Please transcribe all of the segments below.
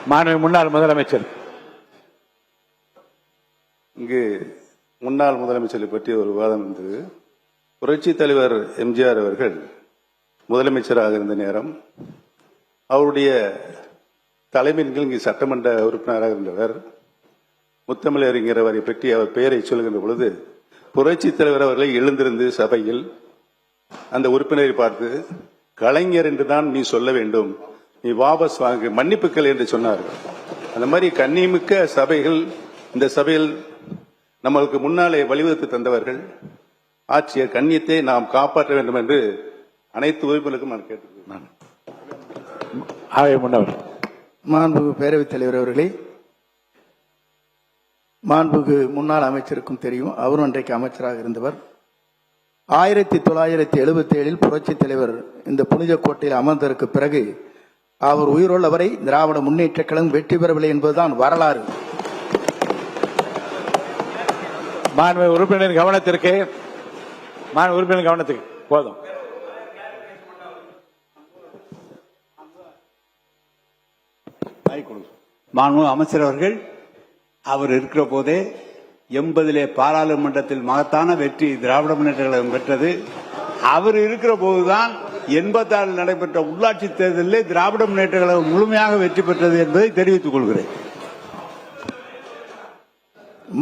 மாண்புமிகு முன்னாள் முதலமைச்சர். இங்கு முன்னாள் முதலமைச்சரை பற்றி ஒரு விவாதம் இருந்தது. புரட்சி தலைவர் எம்ஜிஆர் அவர்கள் முதலமைச்சராக இருந்த நேரம் அவருடைய தலைமையின் கீழ் இங்கு சட்டமன்ற உறுப்பினராக இருந்தவர் முத்தமிழறிஞர் அவரை பற்றி அவர் பெயரை சொல்கின்ற பொழுது புரட்சி தலைவர் அவர்களை எழுந்திருந்து சபையில் அந்த உறுப்பினரை பார்த்து கலைஞர் என்றுதான் நீ சொல்ல வேண்டும், நீ வாபஸ் வாங்கு, மன்னிப்புக்கள் என்று சொன்னார்கள். அந்த மாதிரி கண்ணியமிக்க சபைகள் இந்த சபையில் நம்மளுக்கு முன்னாலே வழிவகுத்து தந்தவர்கள். ஆட்சிய கண்ணியத்தை நாம் காப்பாற்ற வேண்டும் என்று அனைத்து உறுப்பினருக்கும் நான் கேட்டுக்கொள்கிறேன். மாண்புமிகு பேரவைத் தலைவர் அவர்களே, மாண்புமிகு முன்னாள் அமைச்சருக்கும் தெரியும், அவரும் அன்றைக்கு அமைச்சராக இருந்தவர். 1977 புரட்சி தலைவர் இந்த புனித கோட்டையில் அமர்ந்ததற்கு பிறகு அவர் உயிருள்ளவரை திராவிட முன்னேற்ற கழகம் வெற்றி பெறவில்லை என்பதுதான் வரலாறு. மாண்புமிகு உறுப்பினர் கவனத்திற்கு போதும். மாண்புமிகு அமைச்சர் அவர்கள் அவர் இருக்கிற போதே 80 பாராளுமன்றத்தில் மகத்தான வெற்றி திராவிட முன்னேற்ற கழகம் பெற்றது. அவர் இருக்கிற போதுதான் 86 நடைபெற்ற உள்ளாட்சி தேர்தலில் திராவிட முன்னேற்ற கழகம் முழுமையாக வெற்றி பெற்றது என்பதை தெரிவித்துக் கொள்கிறேன்.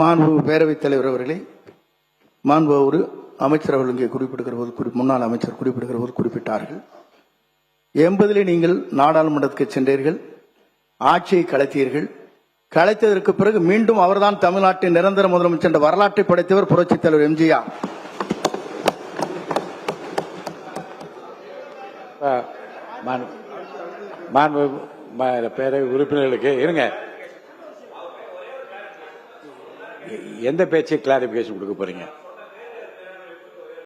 மாண்புமிகு பேரவைத் தலைவர் அவர்களே, மாண்புமிகு ஒரு அமைச்சர் அவர்கள் இங்கே குறிப்பிடுகிற போது, முன்னாள் அமைச்சர் குறிப்பிடுகிற போது குறிப்பிட்டார்கள், 80 நீங்கள் நாடாளுமன்றத்துக்கு சென்றீர்கள், ஆட்சியை கலைத்தீர்கள். கலைத்ததற்கு பிறகு மீண்டும் அவர்தான் தமிழ்நாட்டின் நிரந்தர முதலமைச்சர் என்ற வரலாற்றை படைத்தவர் புரட்சித் தலைவர் எம்ஜிஆர். பேரவை உறுப்பினர்களுக்கு இருங்க, எந்த பேச்சு கிளாரிபிகேஷன் கொடுக்க போறீங்க?